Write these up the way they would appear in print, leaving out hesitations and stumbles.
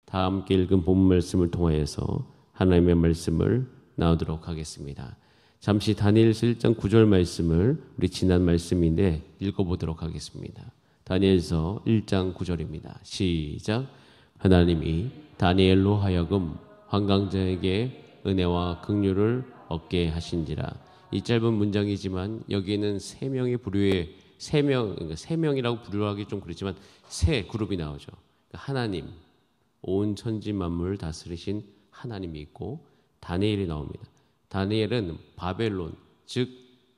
다 함께 읽은 본문 말씀을 통하여서 하나님의 말씀을 나누도록 하겠습니다. 잠시 다니엘서 1장 9절 말씀을 우리 지난 말씀인데 읽어보도록 하겠습니다. 다니엘서 1장 9절입니다. 시작. 하나님이 다니엘로 하여금 환강자에게 은혜와 긍휼을 얻게 하신지라. 이 짧은 문장이지만 여기에는 세 명의 부류의 세 명이라고 부류하기 좀 그렇지만 세 그룹이 나오죠. 하나님, 온 천지 만물을 다스리신 하나님이 있고 다니엘이 나옵니다. 다니엘은 바벨론, 즉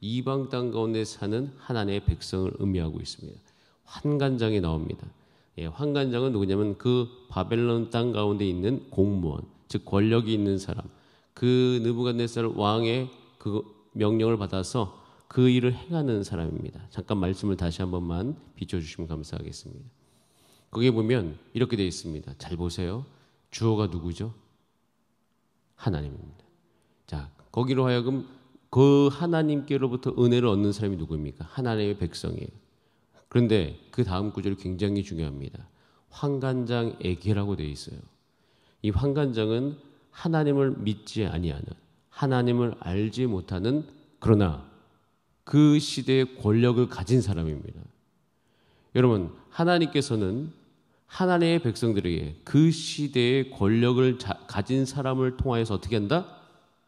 이방 땅 가운데 사는 하나님의 백성을 의미하고 있습니다. 환관장이 나옵니다. 환관장은 누구냐면 그 바벨론 땅 가운데 있는 공무원, 즉 권력이 있는 사람, 그 느부갓네살 왕의 그 명령을 받아서 그 일을 행하는 사람입니다. 잠깐 말씀을 다시 한 번만 비춰주시면 감사하겠습니다. 거기에 보면 이렇게 되어 있습니다. 잘 보세요. 주어가 누구죠? 하나님입니다. 자, 거기로 하여금 그 하나님께로부터 은혜를 얻는 사람이 누구입니까? 하나님의 백성이에요. 그런데 그 다음 구절이 굉장히 중요합니다. 환관장에게라고 되어 있어요. 이 환관장은 하나님을 믿지 아니하는, 하나님을 알지 못하는, 그러나 그 시대의 권력을 가진 사람입니다. 여러분, 하나님께서는 하나님의 백성들에게 그 시대의 권력을 가진 사람을 통하여서 어떻게 한다?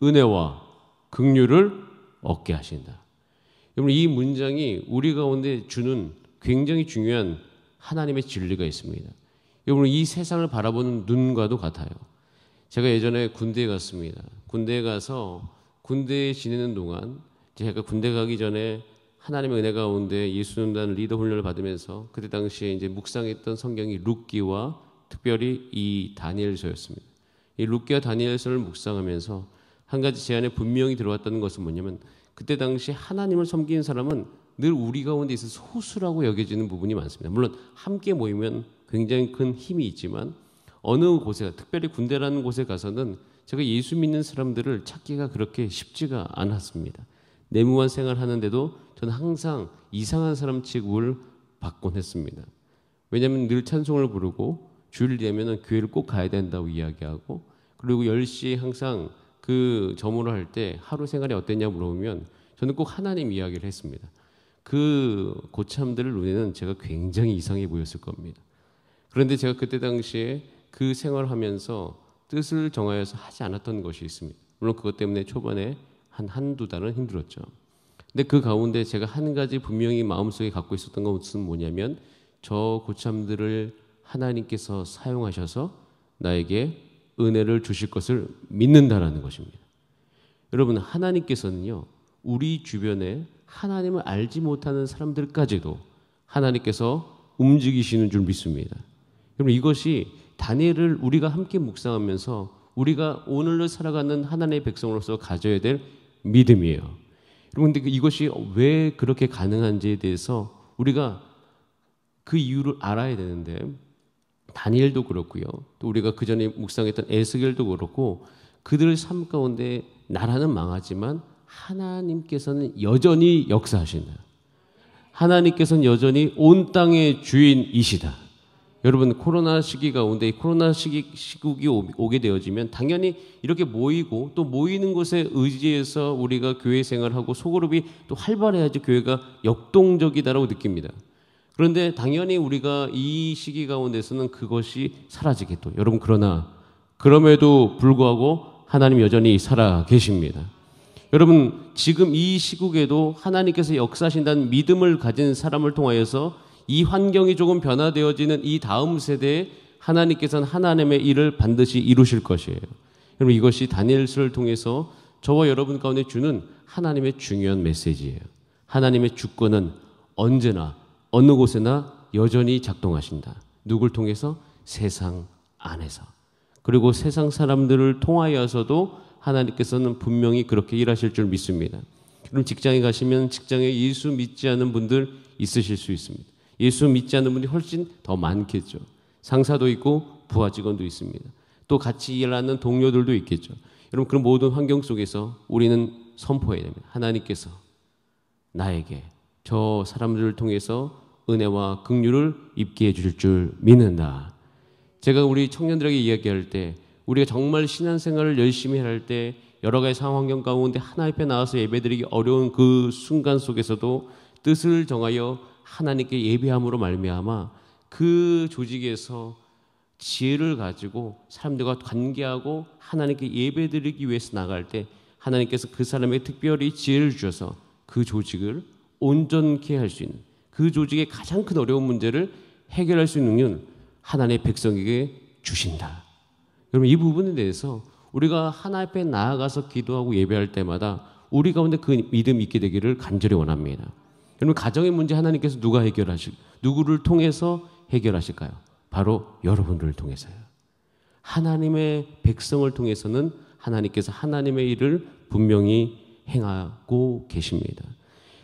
은혜와 긍휼을 얻게 하신다. 여러분, 이 문장이 우리 가운데 주는 굉장히 중요한 하나님의 진리가 있습니다. 여러분, 이 세상을 바라보는 눈과도 같아요. 제가 예전에 군대에 갔습니다. 군대에 가서 군대에 지내는 동안 제가 군대 가기 전에 하나님의 은혜 가운데 예수님단 리더 훈련을 받으면서 그때 당시에 이제 묵상했던 성경이 룻기와 특별히 이 다니엘서였습니다. 이 룻기와 다니엘서를 묵상하면서 한 가지 제 안에 분명히 들어왔다는 것은 뭐냐면 그때 당시 하나님을 섬기는 사람은 늘 우리 가운데 있어서 소수라고 여겨지는 부분이 많습니다. 물론 함께 모이면 굉장히 큰 힘이 있지만 어느 곳에, 특별히 군대라는 곳에 가서는 제가 예수 믿는 사람들을 찾기가 그렇게 쉽지가 않았습니다. 내무만 생활하는데도 저는 항상 이상한 사람 취급을 받곤 했습니다. 왜냐하면 늘 찬송을 부르고 주일 되면 교회를 꼭 가야 된다고 이야기하고, 그리고 10시에 항상 그 점호를 할 때 하루 생활이 어땠냐 물어보면 저는 꼭 하나님 이야기를 했습니다. 그 고참들을 눈에는 제가 굉장히 이상해 보였을 겁니다. 그런데 제가 그때 당시에 그 생활을 하면서 뜻을 정하여서 하지 않았던 것이 있습니다. 물론 그것 때문에 초반에 한두 달은 힘들었죠. 근데 그 가운데 제가 한 가지 분명히 마음속에 갖고 있었던 것은 뭐냐면 저 고참들을 하나님께서 사용하셔서 나에게 은혜를 주실 것을 믿는다라는 것입니다. 여러분, 하나님께서는요, 우리 주변에 하나님을 알지 못하는 사람들까지도 하나님께서 움직이시는 줄 믿습니다. 여러분, 이것이 다니엘을 우리가 함께 묵상하면서 우리가 오늘을 살아가는 하나님의 백성으로서 가져야 될 믿음이에요. 그런데 이것이 왜 그렇게 가능한지에 대해서 우리가 그 이유를 알아야 되는데, 다니엘도 그렇고요, 또 우리가 그 전에 묵상했던 에스겔도 그렇고, 그들의 삶 가운데 나라는 망하지만 하나님께서는 여전히 역사하신다. 하나님께서는 여전히 온 땅의 주인이시다. 여러분, 코로나 시기 가운데 이 코로나 시국이 오게 되어지면 당연히 이렇게 모이고 또 모이는 곳에 의지해서 우리가 교회 생활하고 소그룹이 또 활발해야지 교회가 역동적이다라고 느낍니다. 그런데 당연히 우리가 이 시기 가운데서는 그것이 사라지겠죠. 여러분, 그러나 그럼에도 불구하고 하나님 여전히 살아 계십니다. 여러분, 지금 이 시국에도 하나님께서 역사하신다는 믿음을 가진 사람을 통하여서 이 환경이 조금 변화되어지는 이 다음 세대에 하나님께서는 하나님의 일을 반드시 이루실 것이에요. 여러분, 이것이 다니엘서를 통해서 저와 여러분 가운데 주는 하나님의 중요한 메시지예요. 하나님의 주권은 언제나 어느 곳에나 여전히 작동하신다. 누굴 통해서? 세상 안에서. 그리고 세상 사람들을 통하여서도 하나님께서는 분명히 그렇게 일하실 줄 믿습니다. 그럼 직장에 가시면 직장에 예수 믿지 않는 분들 있으실 수 있습니다. 예수 믿지 않는 분이 훨씬 더 많겠죠. 상사도 있고 부하 직원도 있습니다. 또 같이 일하는 동료들도 있겠죠. 여러분, 그런 모든 환경 속에서 우리는 선포해야 됩니다. 하나님께서 나에게 저 사람들을 통해서 은혜와 긍휼을 입게 해주실 줄 믿는다. 제가 우리 청년들에게 이야기할 때 우리가 정말 신앙생활을 열심히 할 때 여러 가지 상황 환경 가운데 하나님 앞에 나와서 예배드리기 어려운 그 순간 속에서도 뜻을 정하여 하나님께 예배함으로 말미암아 그 조직에서 지혜를 가지고 사람들과 관계하고 하나님께 예배드리기 위해서 나갈 때 하나님께서 그 사람에게 특별히 지혜를 주셔서 그 조직을 온전케 할 수 있는, 그 조직의 가장 큰 어려운 문제를 해결할 수 있는 능력을 하나님의 백성에게 주신다. 여러분, 이 부분에 대해서 우리가 하나님 앞에 나아가서 기도하고 예배할 때마다 우리 가운데 그 믿음이 있게 되기를 간절히 원합니다. 여러분, 가정의 문제 하나님께서 누구를 통해서 해결하실까요? 바로 여러분들을 통해서요. 하나님의 백성을 통해서는 하나님께서 하나님의 일을 분명히 행하고 계십니다.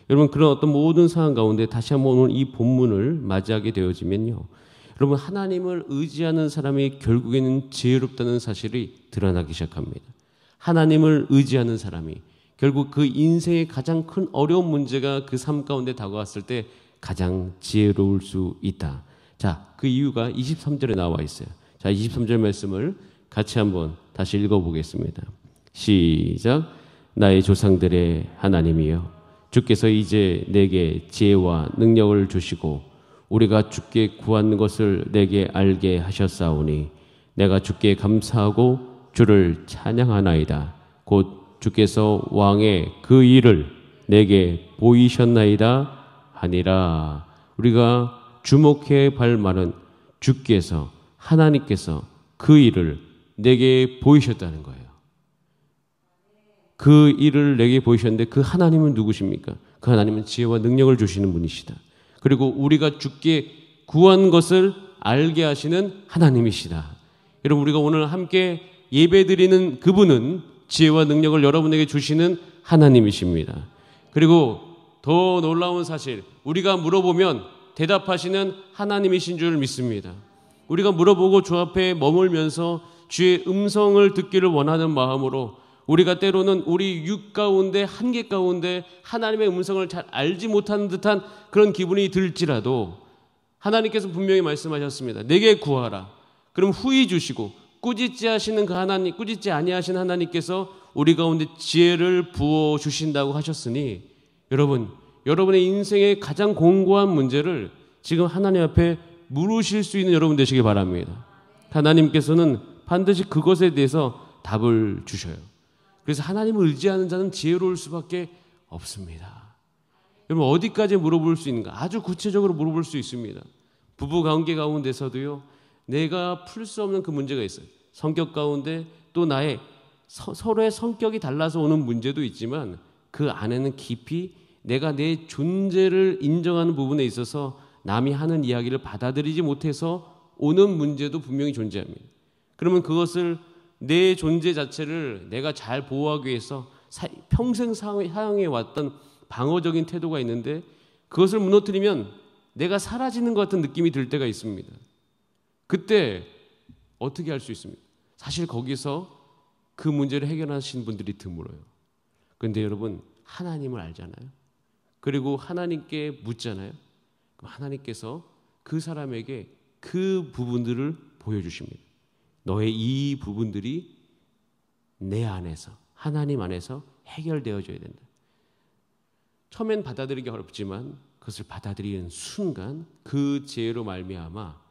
여러분, 그런 어떤 모든 상황 가운데 다시 한번 오늘 이 본문을 맞이하게 되어지면요, 여러분, 하나님을 의지하는 사람이 결국에는 지혜롭다는 사실이 드러나기 시작합니다. 하나님을 의지하는 사람이 결국 그 인생의 가장 큰 어려운 문제가 그 삶 가운데 다가왔을 때 가장 지혜로울 수 있다. 자, 그 이유가 23절에 나와 있어요. 자, 23절 말씀을 같이 한번 다시 읽어보겠습니다. 시작. 나의 조상들의 하나님이여, 주께서 이제 내게 지혜와 능력을 주시고 우리가 주께 구하는 것을 내게 알게 하셨사오니 내가 주께 감사하고 주를 찬양하나이다. 곧 주께서 왕의 그 일을 내게 보이셨나이다 하니라. 우리가 주목해야 할 말은 주께서, 하나님께서 그 일을 내게 보이셨다는 거예요. 그 일을 내게 보이셨는데 그 하나님은 누구십니까? 그 하나님은 지혜와 능력을 주시는 분이시다. 그리고 우리가 주께 구한 것을 알게 하시는 하나님이시다. 여러분, 우리가 오늘 함께 예배드리는 그분은 지혜와 능력을 여러분에게 주시는 하나님이십니다. 그리고 더 놀라운 사실, 우리가 물어보면 대답하시는 하나님이신 줄 믿습니다. 우리가 물어보고 주 앞에 머물면서 주의 음성을 듣기를 원하는 마음으로 우리가 때로는 우리 육 가운데, 한계 가운데 하나님의 음성을 잘 알지 못하는 듯한 그런 기분이 들지라도 하나님께서 분명히 말씀하셨습니다. 내게 구하라. 그럼 후히 주시고 꾸짖지 하시는 그 하나님, 꾸짖지 아니하신 하나님께서 우리 가운데 지혜를 부어 주신다고 하셨으니 여러분, 여러분의 인생의 가장 공고한 문제를 지금 하나님 앞에 물으실 수 있는 여러분 되시길 바랍니다. 하나님께서는 반드시 그것에 대해서 답을 주셔요. 그래서 하나님을 의지하는 자는 지혜로울 수밖에 없습니다. 여러분, 어디까지 물어볼 수 있는가? 아주 구체적으로 물어볼 수 있습니다. 부부 관계 가운데서도요, 내가 풀 수 없는 그 문제가 있어요. 성격 가운데 또 나의 서로의 성격이 달라서 오는 문제도 있지만 그 안에는 깊이 내가 내 존재를 인정하는 부분에 있어서 남이 하는 이야기를 받아들이지 못해서 오는 문제도 분명히 존재합니다. 그러면 그것을 내 존재 자체를 내가 잘 보호하기 위해서 평생 사용해 왔던 방어적인 태도가 있는데 그것을 무너뜨리면 내가 사라지는 것 같은 느낌이 들 때가 있습니다. 그때 어떻게 할 수 있습니까? 사실 거기서 그 문제를 해결하시는 분들이 드물어요. 그런데 여러분, 하나님을 알잖아요. 그리고 하나님께 묻잖아요. 그럼 하나님께서 그 사람에게 그 부분들을 보여주십니다. 너의 이 부분들이 내 안에서, 하나님 안에서 해결되어져야 된다. 처음엔 받아들이기 어렵지만 그것을 받아들이는 순간 그 지혜로 말미암아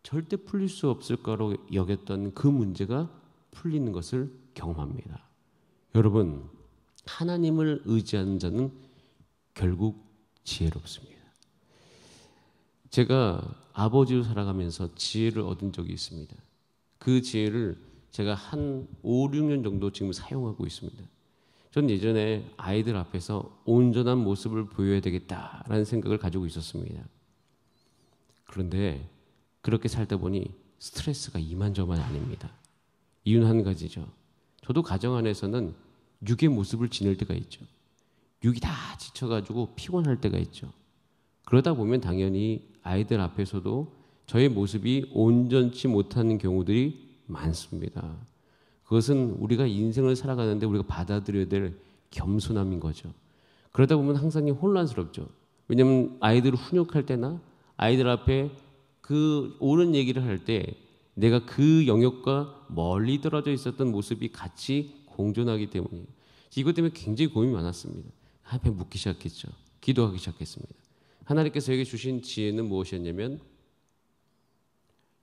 절대 풀릴 수 없을 거로 여겼던 그 문제가 풀리는 것을 경험합니다. 여러분, 하나님을 의지하는 자는 결국 지혜롭습니다. 제가 아버지로 살아가면서 지혜를 얻은 적이 있습니다. 그 지혜를 제가 한 5, 6년 정도 지금 사용하고 있습니다. 전 예전에 아이들 앞에서 온전한 모습을 보여야 되겠다라는 생각을 가지고 있었습니다. 그런데 그렇게 살다 보니 스트레스가 이만저만이 아닙니다. 이유는 한 가지죠. 저도 가정 안에서는 육의 모습을 지닐 때가 있죠. 육이 다 지쳐가지고 피곤할 때가 있죠. 그러다 보면 당연히 아이들 앞에서도 저의 모습이 온전치 못하는 경우들이 많습니다. 그것은 우리가 인생을 살아가는데 우리가 받아들여야 될 겸손함인 거죠. 그러다 보면 항상 혼란스럽죠. 왜냐하면 아이들을 훈육할 때나 아이들 앞에 그 옳은 얘기를 할 때 내가 그 영역과 멀리 떨어져 있었던 모습이 같이 공존하기 때문이에요. 이것 때문에 굉장히 고민이 많았습니다. 하나님께 묻기 시작했죠. 기도하기 시작했습니다. 하나님께서 저에게 주신 지혜는 무엇이었냐면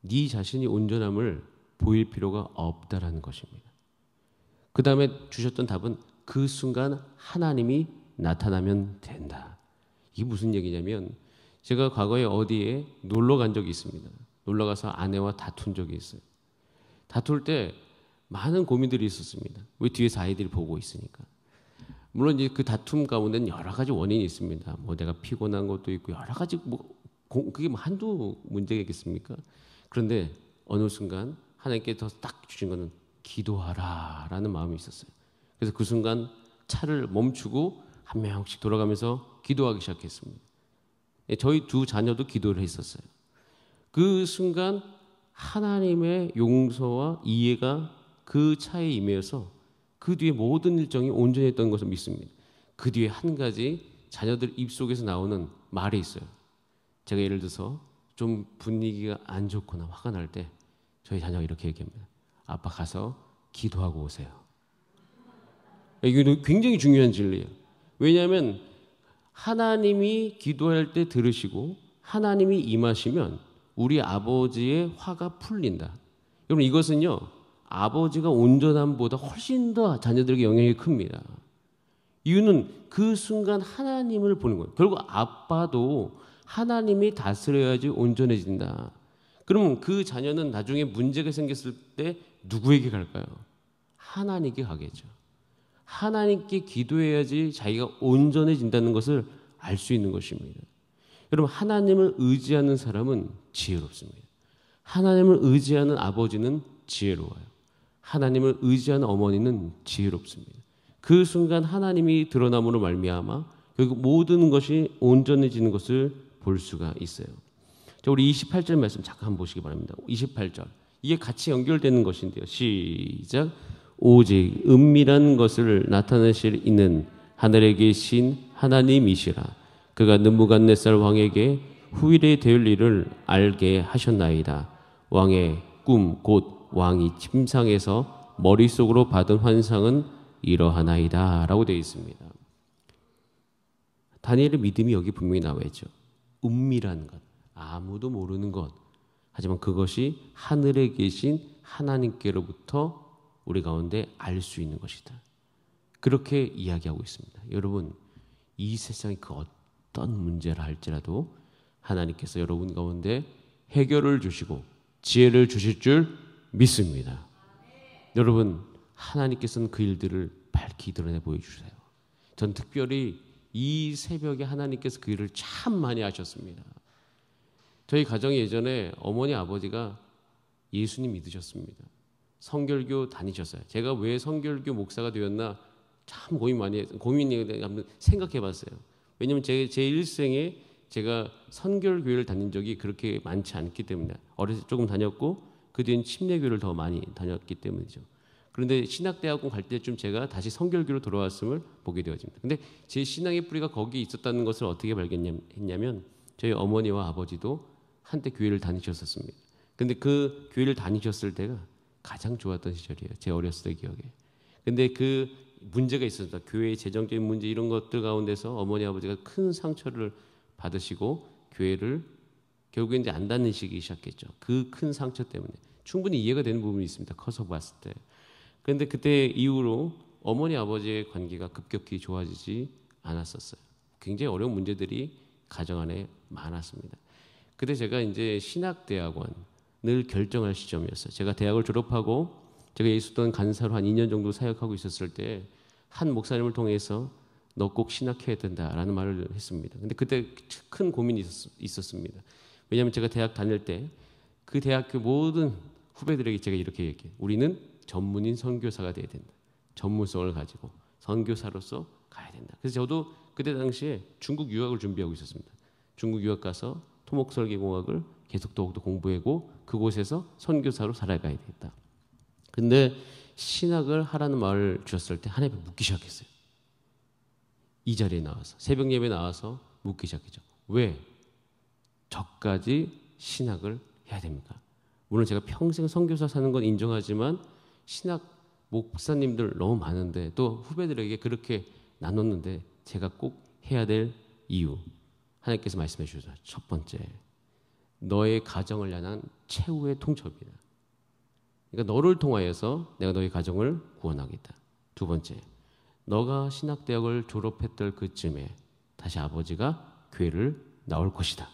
네 자신이 온전함을 보일 필요가 없다라는 것입니다. 그 다음에 주셨던 답은 그 순간 하나님이 나타나면 된다. 이게 무슨 얘기냐면 제가 과거에 어디에 놀러 간 적이 있습니다. 놀러 가서 아내와 다툰 적이 있어요. 다툴 때 많은 고민들이 있었습니다. 왜 뒤에서 아이들이 보고 있으니까. 물론 이제 그 다툼 가운데는 여러 가지 원인이 있습니다. 뭐 내가 피곤한 것도 있고 여러 가지 그게 뭐 한두 문제겠습니까? 그런데 어느 순간 하나님께서 딱 주신 거는 기도하라라는 마음이 있었어요. 그래서 그 순간 차를 멈추고 한 명씩 돌아가면서 기도하기 시작했습니다. 저희 두 자녀도 기도를 했었어요. 그 순간 하나님의 용서와 이해가 그 차에 임해서 그 뒤에 모든 일정이 온전했던 것을 믿습니다. 그 뒤에 한 가지 자녀들 입속에서 나오는 말이 있어요. 제가 예를 들어서 좀 분위기가 안 좋거나 화가 날 때 저희 자녀가 이렇게 얘기합니다. 아빠 가서 기도하고 오세요. 이게 굉장히 중요한 진리예요. 왜냐하면 하나님이 기도할 때 들으시고 하나님이 임하시면 우리 아버지의 화가 풀린다. 여러분 이것은요. 아버지가 온전함보다 훨씬 더 자녀들에게 영향이 큽니다. 이유는 그 순간 하나님을 보는 거예요. 결국 아빠도 하나님이 다스려야지 온전해진다. 그러면 그 자녀는 나중에 문제가 생겼을 때 누구에게 갈까요? 하나님께 가겠죠. 하나님께 기도해야지 자기가 온전해진다는 것을 알 수 있는 것입니다. 여러분 하나님을 의지하는 사람은 지혜롭습니다. 하나님을 의지하는 아버지는 지혜로워요. 하나님을 의지하는 어머니는 지혜롭습니다. 그 순간 하나님이 드러남으로 말미암아 결국 모든 것이 온전해지는 것을 볼 수가 있어요. 자, 우리 28절 말씀 잠깐 보시기 바랍니다. 28절 이게 같이 연결되는 것인데요. 시작. 오직 은밀한 것을 나타내실 이는 하늘에 계신 하나님이시라. 그가 느부갓네살 왕에게 후일에 될 일을 알게 하셨나이다. 왕의 꿈 곧 왕이 침상에서 머릿속으로 받은 환상은 이러하나이다 라고 되어 있습니다. 다니엘의 믿음이 여기 분명히 나와 있죠. 은밀한 것, 아무도 모르는 것. 하지만 그것이 하늘에 계신 하나님께로부터 우리 가운데 알 수 있는 것이다. 그렇게 이야기하고 있습니다. 여러분 이 세상의 그 어떤 문제라 할지라도 하나님께서 여러분 가운데 해결을 주시고 지혜를 주실 줄 믿습니다. 여러분 하나님께서는 그 일들을 밝히 드러내 보여주세요. 전 특별히 이 새벽에 하나님께서 그 일을 참 많이 하셨습니다. 저희 가정에 예전에 어머니 아버지가 예수님 믿으셨습니다. 성결교 다니셨어요. 제가 왜 성결교 목사가 되었나 참 고민이 한번 생각해 봤어요. 왜냐하면 제 일생에 제가 선결교회를 다닌 적이 그렇게 많지 않기 때문에 어렸을 때 조금 다녔고 그 뒤엔 침례교회를 더 많이 다녔기 때문이죠. 그런데 신학대학원 갈 때쯤 제가 다시 성결교로 돌아왔음을 보게 되어집니다. 근데 제 신앙의 뿌리가 거기에 있었다는 것을 어떻게 발견했냐면 저희 어머니와 아버지도 한때 교회를 다니셨었습니다. 근데 그 교회를 다니셨을 때가 가장 좋았던 시절이에요. 제 어렸을 때 기억에. 근데 그 문제가 있었다. 교회의 재정적인 문제 이런 것들 가운데서 어머니 아버지가 큰 상처를 받으시고 교회를 결국에 이제 안 다니시기 시작했죠. 그 큰 상처 때문에 충분히 이해가 되는 부분이 있습니다. 커서 봤을 때. 그런데 그때 이후로 어머니 아버지의 관계가 급격히 좋아지지 않았었어요. 굉장히 어려운 문제들이 가정 안에 많았습니다. 그때 제가 이제 신학대학원을 결정할 시점이었어요. 제가 대학을 졸업하고 제가 예수도원 간사로 한 2년 정도 사역하고 있었을 때 한 목사님을 통해서 너 꼭 신학해야 된다라는 말을 했습니다. 근데 그때 큰 고민이 있었습니다. 왜냐하면 제가 대학 다닐 때 그 대학교 모든 후배들에게 제가 이렇게 얘기해요. 우리는 전문인 선교사가 돼야 된다. 전문성을 가지고 선교사로서 가야 된다. 그래서 저도 그때 당시에 중국 유학을 준비하고 있었습니다. 중국 유학 가서 토목설계공학을 계속 더욱더 공부하고 그곳에서 선교사로 살아가야 되겠다. 근데 신학을 하라는 말을 주셨을 때 하나님께 묻기 시작했어요. 이 자리에 나와서 새벽 예배에 나와서 묻기 시작했죠. 왜 저까지 신학을 해야 됩니까? 물론 제가 평생 선교사 사는 건 인정하지만 신학 목사님들 너무 많은데 또 후배들에게 그렇게 나눴는데 제가 꼭 해야 될 이유 하나님께서 말씀해 주셔서 첫 번째, 너의 가정을 향한 최후의 통첩이다. 그러니까 너를 통하여서 내가 너의 가정을 구원하겠다. 두 번째, 너가 신학대학을 졸업했던 그쯤에 다시 아버지가 교회를 나올 것이다.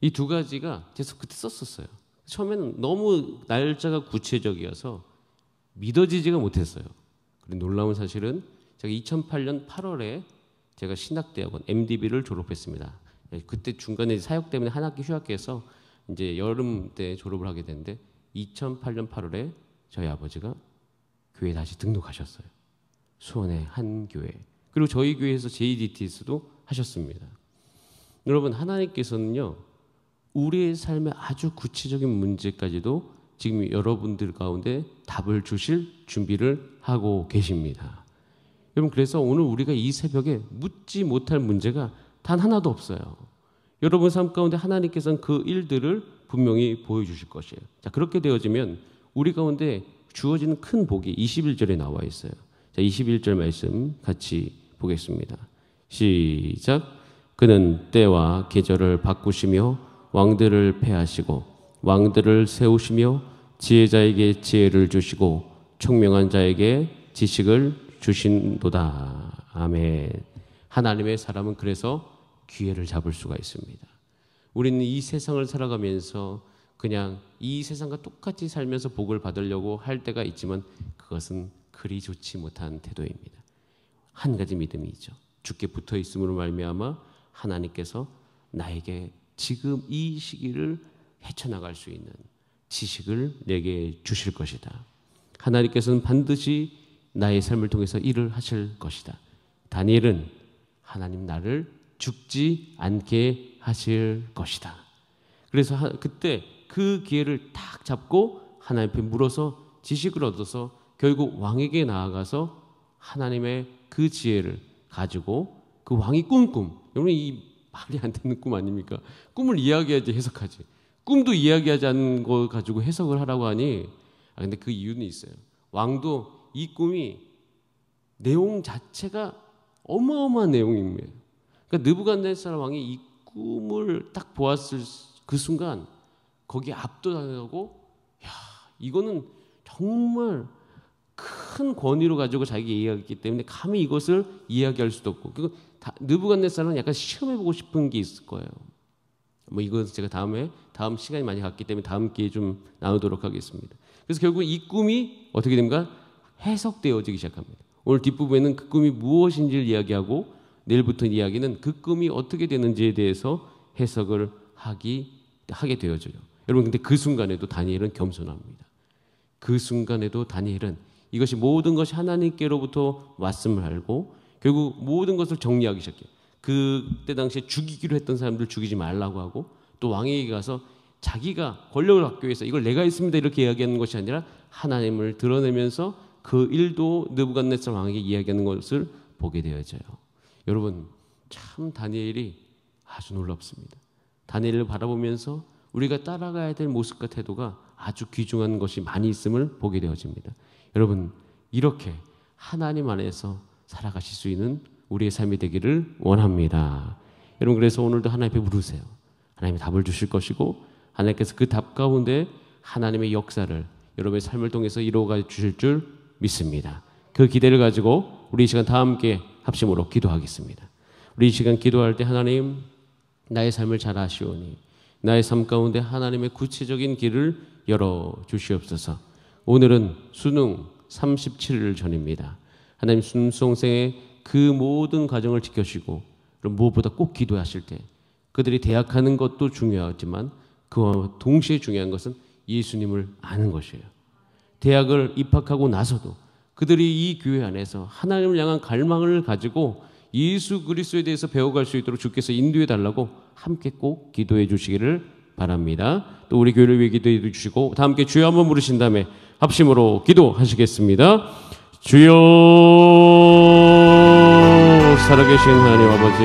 이 두 가지가 계속 그때 썼었어요. 처음에는 너무 날짜가 구체적이어서 믿어지지가 못했어요. 그런데 놀라운 사실은 제가 2008년 8월에 제가 신학대학원 MDB를 졸업했습니다. 그때 중간에 사역 때문에 한 학기 휴학해서 이제 여름 때 졸업을 하게 됐는데 2008년 8월에 저희 아버지가 교회에 다시 등록하셨어요. 수원의 한 교회. 그리고 저희 교회에서 JDTS도 하셨습니다. 여러분, 하나님께서는요, 우리의 삶의 아주 구체적인 문제까지도 지금 여러분들 가운데 답을 주실 준비를 하고 계십니다. 여러분, 그래서 오늘 우리가 이 새벽에 묻지 못할 문제가 단 하나도 없어요. 여러분 삶 가운데 하나님께서는 그 일들을 분명히 보여주실 것이에요. 자, 그렇게 되어지면 우리 가운데 주어지는 큰 복이 21절에 나와 있어요. 자, 21절 말씀 같이 보겠습니다. 시작. 그는 때와 계절을 바꾸시며 왕들을 패하시고 왕들을 세우시며 지혜자에게 지혜를 주시고 총명한 자에게 지식을 주신도다. 아멘. 하나님의 사람은 그래서 기회를 잡을 수가 있습니다. 우리는 이 세상을 살아가면서 그냥 이 세상과 똑같이 살면서 복을 받으려고 할 때가 있지만 그것은 그리 좋지 못한 태도입니다. 한 가지 믿음이 있죠. 주께 붙어 있음으로 말미암아 하나님께서 나에게 지금 이 시기를 헤쳐나갈 수 있는 지식을 내게 주실 것이다. 하나님께서는 반드시 나의 삶을 통해서 일을 하실 것이다. 다니엘은 하나님 나를 죽지 않게 하실 것이다. 그래서 그때 그 기회를 딱 잡고 하나님 앞에 물어서 지식을 얻어서 결국 왕에게 나아가서 하나님의 그 지혜를 가지고 그 왕이 꾼 꿈, 여러분 이 말이 안 되는 꿈 아닙니까? 꿈을 이야기하지 해석하지. 꿈도 이야기하지 않는 거 가지고 해석을 하라고 하니 근데 그 이유는 있어요. 왕도 이 꿈이 내용 자체가 어마어마한 내용입니다. 그러니까 느부갓네살 왕이 이 꿈을 딱 보았을 그 순간 거기에 압도당하고 야, 이거는 정말 큰 권위로 가지고 자기가 이야기했기 때문에 감히 이것을 이야기할 수도 없고 그리고 느부갓네살은 약간 시험해보고 싶은 게 있을 거예요. 뭐 이건 제가 다음 시간이 많이 갔기 때문에 다음 기회에 좀 나누도록 하겠습니다. 그래서 결국 이 꿈이 어떻게 됩니까? 해석되어지기 시작합니다. 오늘 뒷부분에는 그 꿈이 무엇인지를 이야기하고 내일부터 이야기는 그 꿈이 어떻게 되는지에 대해서 해석을 하게 되어져요. 여러분 근데 그 순간에도 다니엘은 겸손합니다. 그 순간에도 다니엘은 이것이 모든 것이 하나님께로부터 왔음을 알고 결국 모든 것을 정리하기 시작해요. 그때 당시에 죽이기로 했던 사람들 죽이지 말라고 하고 또 왕에게 가서 자기가 권력을 갖기 위해서 이걸 내가 했습니다 이렇게 이야기하는 것이 아니라 하나님을 드러내면서 그 일도 느부갓네살 왕에게 이야기하는 것을 보게 되어져요. 여러분 참 다니엘이 아주 놀랍습니다. 다니엘을 바라보면서 우리가 따라가야 될 모습과 태도가 아주 귀중한 것이 많이 있음을 보게 되어집니다. 여러분 이렇게 하나님 안에서 살아가실 수 있는 우리의 삶이 되기를 원합니다. 여러분 그래서 오늘도 하나님 앞에 물으세요. 하나님이 답을 주실 것이고 하나님께서 그 답 가운데 하나님의 역사를 여러분의 삶을 통해서 이루어가 주실 줄 믿습니다. 그 기대를 가지고 우리 이 시간 다 함께 합심으로 기도하겠습니다. 우리 이 시간 기도할 때 하나님 나의 삶을 잘 아시오니 나의 삶 가운데 하나님의 구체적인 길을 열어 주시옵소서. 오늘은 수능 37일 전입니다. 하나님 수능생의 그 모든 과정을 지켜주시고 무엇보다 꼭 기도하실 때 그들이 대학하는 것도 중요하지만 그와 동시에 중요한 것은 예수님을 아는 것이에요. 대학을 입학하고 나서도 그들이 이 교회 안에서 하나님을 향한 갈망을 가지고 예수 그리스도에 대해서 배워갈 수 있도록 주께서 인도해 달라고 함께 꼭 기도해 주시기를 바랍니다. 또 우리 교회를 위해 기도해 주시고 다 함께 주여 한번 부르신 다음에 합심으로 기도하시겠습니다. 주여 살아계신 하나님 아버지